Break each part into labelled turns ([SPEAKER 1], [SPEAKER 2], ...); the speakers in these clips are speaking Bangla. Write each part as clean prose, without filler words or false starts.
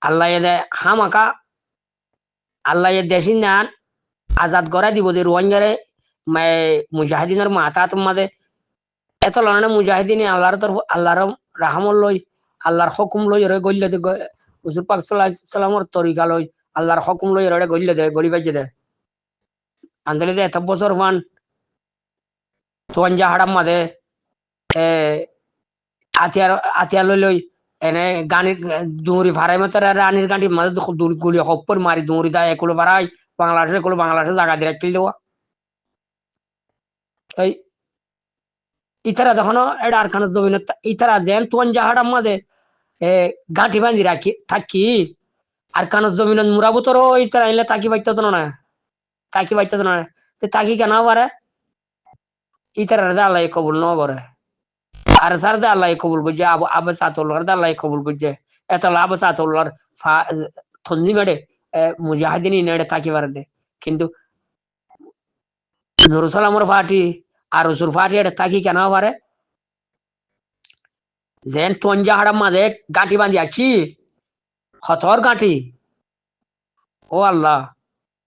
[SPEAKER 1] আল্লাহ এদে হামাকা আল্লাহ এ দেশিন নান আজাদ করা দিব যে রোহিঙ্গারে মুজাহিদিনের মাথা তোমাদের এত লড়ানে মুজাহিদিন আল্লাহর তরফ আল্লাহর রাহমত লই আল্লাহর হুকুম লই রে গল্লে দে হুজুর পাক সাল্লাল্লাহু আলাইহি সাল্লামের তরিকা লই আল্লাহর হুকুম লই রে গল্লে দে গলি বাজে দে আন্দলে দে এত বছর ফান তোঞ্জা হাড়াম মাদে এ আতিয়ার আতিয়ার লই লই এনে গানি দৌড়ি ভাড়াই মতো রানির গাঁটি মাঝে গুলি হপ্পর মারি দৌড়ি দেয় এগুলো ভাড়াই বাংলাদেশে জায়গা দিয়ে রাখতে দেওয়া এই ইতারা যখন এটা আর খানের জমিন ইতারা যেন তোন জাহাড়ার মাঝে গাঁটি বাঁধি রাখি থাকি আর কানের জমিন মুরাবুতরও ইতারা আইলে তাকি পাইতে না তাকি পাইতে না তাকি কেন পারে ইতারা আল্লাহ কবুল ন করে আর স্যার দে আল্লাহ কবুল করছে আবে সাতুল্লাহ দে আল্লাহ কবুল করছে এত লাভ সাতুল্লাহর থন্দি মেডে মুজাহিদিনী নেড়ে তাকি পারে দে কিন্তু নুরুসালামর ফাটি আর রসুর ফাটি এটা তাকি কেন পারে যেন তঞ্জা হাড়ার মাঝে গাঁটি বাঁধি আছি হতর গাঁটি ও আল্লাহ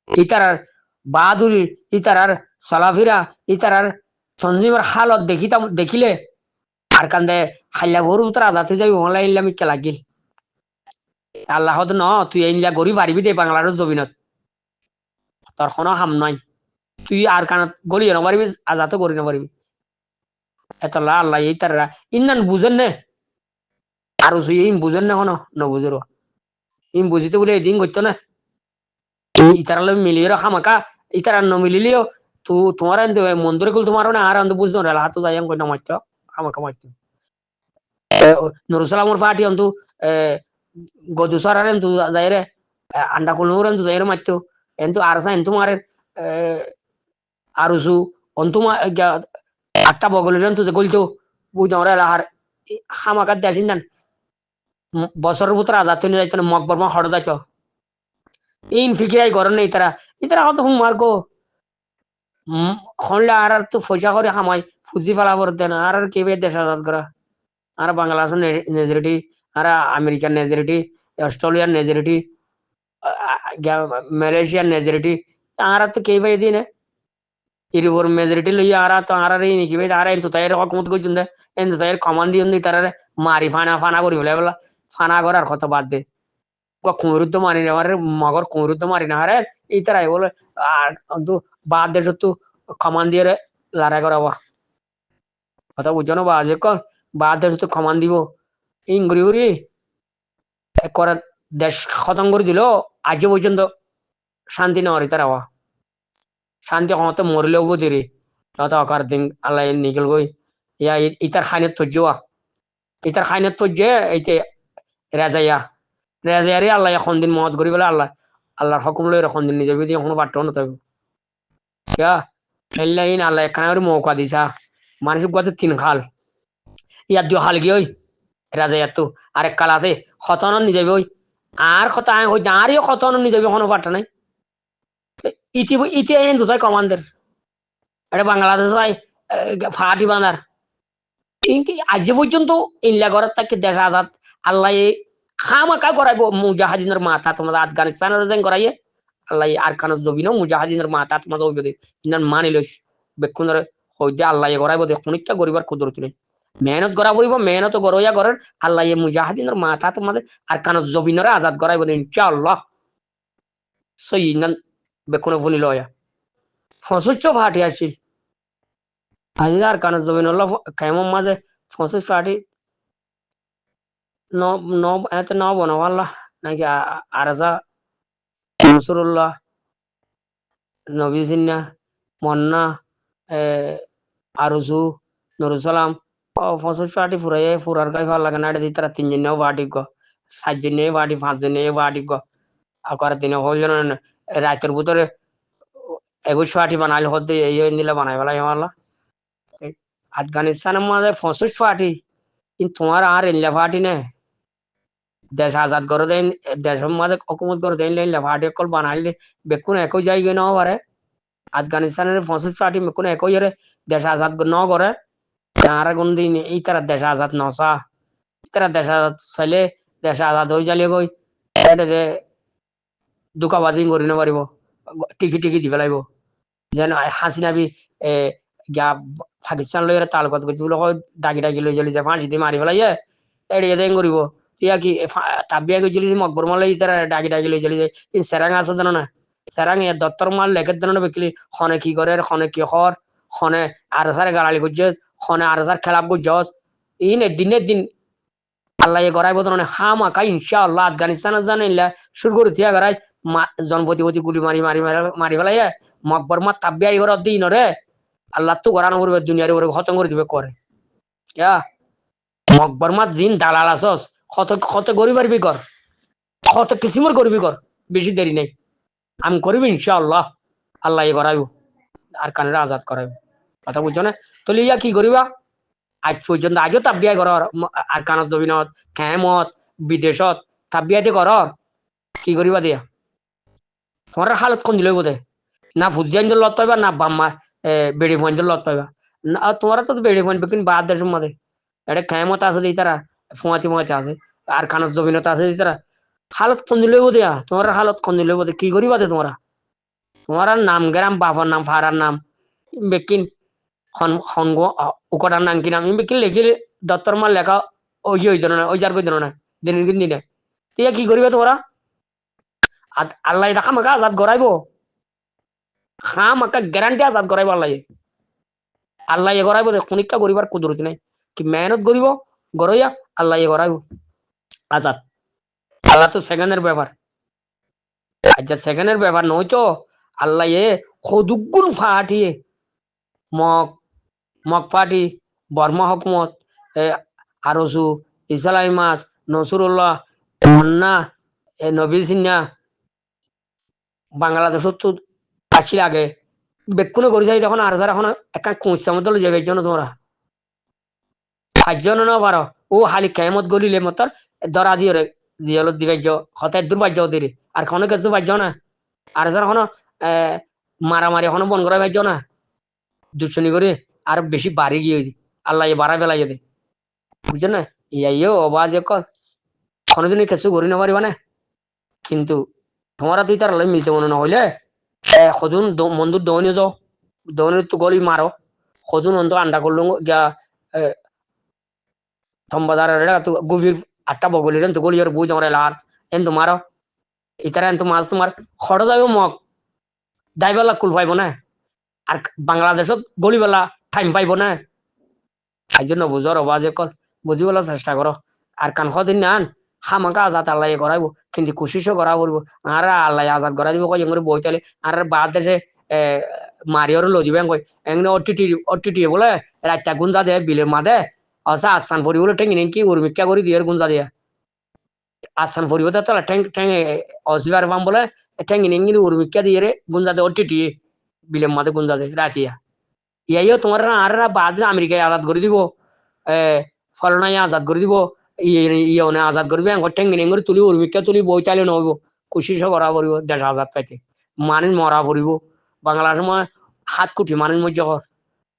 [SPEAKER 1] ইতারার বাহাদুরি ইতারার সালাফিরা ইতারার তঞ্জিমের হালত দেখিলে আর কান্দে হাল্লা গরু তোর আদাতে যাবি ওলা ইল্লা মিকে লাগিল আল্লাহ ন তুই ইল্লা গরি পারিবি দে বাংলাদেশ জমিনত তোর কোনো হাম নাই তুই আর কানত গলি না পারিবি আজাতো করি না পারিবি এত আল্লাহ এই তারা ইন্দান বুঝেন নে আর ইম বুঝেন না কোনো ন বুঝের ইম বুঝিতে বলে এদিন করতো না ইতারা মিলিয়ে খামাকা ইতারা ন মিলিলেও তোমার মন্দিরে গুলো তোমার না আর বুঝতো না হাত যাই কই না মারতো আমাকে মারতো নুরুসালামর ফাটি অন্তু গদুসার এন্তু যাইরে আন্ডা কুলুর এন্তু যাইরে মারতো এন্তু আরসা এন্তু মারে আরুসু অন্তু আটটা বগলের এন্তু গলতো বুঝতো আমরা আর হামাকার দেখিন না বছরের ভিতরে আজাদ নিয়ে যাইতো মকবর মা হড় যাইতো ইন ফিকিরাই করেন না ইতারা কত হুম মার্গো হনলে আর তো পয়সা করে হামাই ফুজি ফেলা করতে না আর কেবে দেশ আজাদ করা আর বাংলাদেশের নেজরিটি আর আমেরিকার নেজরিটি অস্ট্রেলিয়ার নেজরিটি মালয়েশিয়ার নেজরিটি আর তো কেবে দিন ইরিবর মেজরিটি লইয়া আর তো আর নিকি ভাই আর এন তো তাইর হকমত কইছুন দে এন তো তাইর কমান্ড দিউন দি তারারে মারি ফানা করি বলে ফানা করার কথা বাদ দে কুমরুদ্ধ মারি না আরে মগর কুমরুদ্ধ মারি না আরে এই তারাই বলে আর তো বাদ দেশ তো কমান্ড দিয়ে লড়াই করাবা কথা বুঝছো না বাদ দেশ তো কমান্ড দিব ইংরি উরি করে দেশ খতম করে দিল আজ পর্যন্ত শান্তি না তারা শান্তি ক্ষমতা মরিলেও বুঝিরি তত অকার দিন আল্লাহ নিগল গই ইয়া ইতার খাইনের তজ্জুয়া ইতার খাইনের তজ্জে এইতে রেজাইয়া রেজাইয়ারে আল্লাহ এখন দিন মত করি বলে আল্লাহর হুকুম লই এখন দিন নিজে বিধি এখনো পারতো না তবে কিয়া ফেললাইন আল্লাহ এখানে মৌকা দিছা মানুষ গত তিন খাল ইয়ার দুই খাল গিয়ে ওই রেজাইয়া তো আরেক কাল আছে খতন নিজে ওই আর কথা ওই আরও খতন নিজে এখনো পারতো নাই ইতি দুটাই কমান্ডার এটা বাংলাদেশ ফাটি বানার কিন্তু আজ পর্যন্ত ইল্লা ঘরের তাকে দেশ আজাদ আল্লাহ হামাকা করাইব মুজাহিদিনের মাথা তোমাদের আফগানিস্তানের যেন করাইয়ে আল্লাহ আর খান জবিনও মুজাহিদিনের মাথা তোমাদের অভিযোগ মানি লইস বেক্ষণের হইতে আল্লাহ করাইব দেখুন ইচ্ছা গরিবার ক্ষুদ্র তুলে মেহনত করা পড়ব মেহনত গরইয়া করেন আল্লাহ মুজাহিদিনের মাথা তোমাদের আর খান জবিনের আজাদ করাইব ইনশাআল্লাহ সই বেক্ষণে ফুলি লয়া ফসুচ্চ ফাটি আসছিল আর কান জমিন কেমন মাঝে ফসুচ ফাটি এতে ন বনওয়াল্লাহ নাকি আরজা নসরুল্লাহ নবী সিন্না মন্না আরজু নুরুসালাম ফসুচ ফাটি ফুরার গাই ভাল লাগে না এটা তারা তিনজন ফাটি গো সাতজন ফাটি পাঁচজন ফাটি গো আর দিনে হইল রাতের ভিতরে 21 ফাটি বানাইল হতে এই দিলে বানাই ফেলাই আল্লাহ আফগানিস্তানের মাঝে 25 ফাটি কিন্তু তোমার আর এল্লা ফাটি নে দেশ আজাদ করে দেন দেশের মাঝে হকুমত করে দেন এল্লা ফাটি কল বানাইল বেকুন একই জায়গায় ন পারে আফগানিস্তানের 25 ফাটি বেকুন একই দেশ আজাদ ন করে আর কোন দিন এই তারা দেশ আজাদ নসা তারা দেশ আজাদ চাইলে দেশ আজাদ হয়ে যালে গই এটা যে দোকাবাজি কৰি নপাৰিব টিকি টিকি দিব লাগিব যেন হাসিনা বি এ গা পাকিস্তান লৈ তালুকত গৈছে বুলি কয় ডাকি ডাকি লৈ চলি যায় ফাঁসি দি মাৰি পেলাই এড়িয়ে দেন কৰিব এতিয়া কি তাবিয়া গৈছিলি মকবর মালে ইতারা ডাকি ডাকি লৈ চলি যায় সেরাং আছে জানো না সেরাং এ দত্তর মাল লেখের জানো বিকলি খনে কি করে খনে কি খর খনে আর সারে গালালি করছে খনে আর সার খেলাপ করছস ইন দিনে দিন আল্লাহ এ গড়াই বদন হা মাকা ইনশাআল্লাহ আফগানিস্তান জানিল্লা শুরু করে থিয়া গড়াই জনপতি গুলি মারি মারি মারি মারি ফেলাই মকবর মা তাবিয়া ইগর দিন রে আল্লাহ তো গড়ানো করবে দুনিয়ার উপরে খতম করে দিবে করে ক্যা মকবর মা জিন দালাল আসস কত কত গরিব পারবি কর কত কিসিমের গরিবি কর বেশি দেরি নেই আমি করিব ইনশাআল্লাহ আল্লাহ এ গড়াইব আর কানের আজাদ করাইব কথা বুঝছো না তো লিয়া কি করিবা আজ পর্যন্ত আজও তাবিয়া করার আর কানত জমিনত কেমত বিদেশত তাবিয়াতে কর কি করিবা দিয়া তোমার হালত কোন দিল বোধে না ফুজিয়াঞ্জল লত পাইবা না বাম্মা বেড়ি ফঞ্জল লত পাইবা না তোমার তো বেড়ি ফঞ্জ কিন্তু বাদ দেশের মধ্যে এটা কেমত আছে দিই তারা ফোঁয়াতে ফোঁয়াতে আছে আর কানত জমিনত আছে দিই তারা হালত কোন দিল বোধে তোমার হালত কোন দিল বোধে কি করিবা দে তোমরা তোমার নাম গ্রাম বাবার নাম ফারার নাম বেকিন সংগ উকটার নাম কি নাম বেকিন লিখি দত্তর মাল লেখা ওই ওই ধরো না ওই যার কই ধরো না দিনের দিন দিনে তিয়া কি করিবা তোমরা আল্লাহ দেখা মাকা আজাদ গড়াইব হ্যাঁ মাকা গ্যারান্টি আজাদ গড়াইব আল্লাহ আল্লাহ এ গড়াইব খনিকা গরিবার কুদরতি নাই কি মেহনত করিব গড়াইয়া আল্লাহ এ গড়াইব আজাদ আল্লাহ তো সেকেন্ডের ব্যাপার আচ্ছা সেকেন্ডের ব্যাপার নয় তো আল্লাহ এ খদুগুন ফাটিয়ে mug mug party Varma হকুমত ARSU ইসলাই মাস নসুরুল্লাহ মন্না নবীল সিনহা বাংলাদেশত তো আসছিল আগে বেক্ষণে করে যাই তখন আর যারা এখন একটা কোঁচার মধ্যে লই যাবে জন্য তোমরা সাতজন না পারো ও হালি কেমত গলিলে মতর ধরা দিয়ে রে জিয়ালত দিবাইজ হতে দুর্বাজ্য দিরে আর কোনো কিছু বাজ্য না আর যারা এখন মারামারি এখনো বন করা বাজ্য না দুশ্মনী করে আর বেশি বাড়ি গিয়ে আল্লাহ বাড়া ফেলাই দে বুঝছো না ইয়াইও অবাজ কোনোদিন কিছু করি না পারিবা না কিন্তু তোমারা তুই তার মিলতে মনে না হইলে সজুন মন্দুর দৌনি যাও দৌনি তো গলি মারো সজুন অন্ত আন্ডা করলো গিয়া থম্বাদার তো গভীর আটটা বগলি তো গলি আর বই তোমার লাল এন তো মারো ইতারা এন তো মাছ তোমার খড় যাবে মগ দাইবেলা কুল পাইব না আর বাংলাদেশত গলিবেলা টাইম পাইব না এই জন্য বুঝর অবাজ বুঝিবেলা চেষ্টা করো আর কান দিন নান হামাকা আজাদ আল্লাহ করাইব কিন্তু কুশিসও করা করবো আর আল্লাহ আজাদ করা দিব কই এঙ্গুর বই তালে আর বাদ দেশে মারিওর লো দিবেন কই এঙ্গুনে অটিটি বলে রাতটা গুঞ্জা দে বিলের মাদে অসা আসান ফরি বলে টেঙ্গি নেকি উর্মিকা করি দিয়ে গুঞ্জা দিয়া আসান ফরি বলে তো টেং টেং অসিবার বাম বলে টেঙ্গি নেঙ্গি উর্মিকা দিয়ে রে গুঞ্জা দে অটিটি বিলের মাদে গুঞ্জা দে রাতিয়া ইয়াইও তোমার আর বাদ আমেরিকায় আজাদ করে দিব ফলনাই আজাদ করে দিব ইয়ে আজাদ করবে টেঙ্গি নেঙ্গুর তুলি উর্মিকা তুলি বই চালিয়ে নব কুশিসও করা পড়ব দেশ আজাদ পাইতে মানুষ মরা পড়ব বাংলার সময় 7 কোটি মানুষ মধ্যে কর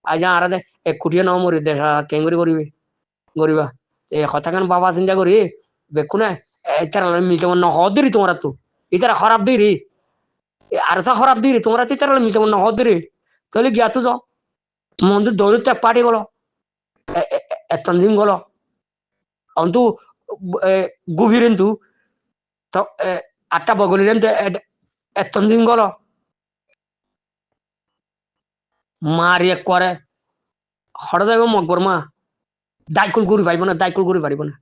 [SPEAKER 1] আজ আর 1 কোটিও ন মরি দেশ আজাদ কেঙ্গুরি করিবে গরিবা এই কথাখান বাবা চিন্তা করি বেকু না এটার মিলতে মন হদিরি তোমার তো ইতারা খারাপ দিরি আর সা খারাপ দিরি তোমরা তো ইতারা মিলতে মন হদিরি তাহলে গিয়া তো যাও মন্দির দৌড়তে পার্টি গেল এত দিন গেল অন্তু গভীরেন তু আটটা বগলিরেন এত দিন গেল মারি এক করে হঠাৎ যাইব মকবর মা দাইকুল ঘুরি পারিব না দাইকুল ঘুরি পারিব না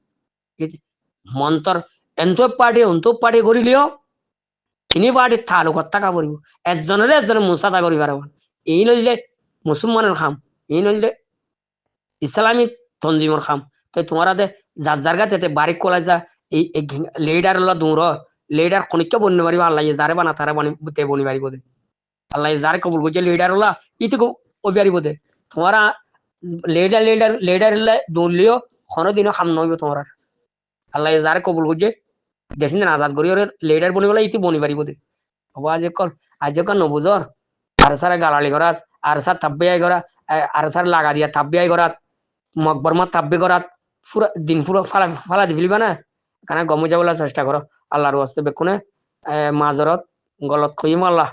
[SPEAKER 1] মন্তর এন্ত পার্টি করিলিও তিনি পার্টি থালু কথা কা পড়ব একজনের একজনের মুসাদা করি পারব এই নইলে মুসলমানের খাম এই নইলে ইসলামী তঞ্জিমর খাম তাই তোমারা যার জায়গাতে বারিক কলাই যা এই লেডার দৌড় লেডার খনিকা বন্য পারিব আল্লাহ যারে বানা তারা তে বনি পারিব দে আল্লাহ যারে কবুল করছে লেডার ওলা ইতিকে ও পারিব দে তোমারা লেডার দৌড়লিও কোনোদিনও খাম নইব তোমার আল্লাহ যারে কবুল করছে দেশিন আজাদ করি ওর লেডার বনি বলে ইতি বনি পারিব দে আজ নবুজর আর সারা গালালি করাত আর সার তাব্বিয়াই করা আর সার লাগা দিয়া তাব্বিয়াই করাত মকবর মা তাব্বি করাত পুরা দিন পুরো ফালা দি ফেলিবা না কানে গম যাবলা চেষ্টা করো আল্লাহর ওয়াস্তে বেকুনে মাজরত গলত কইম আল্লাহ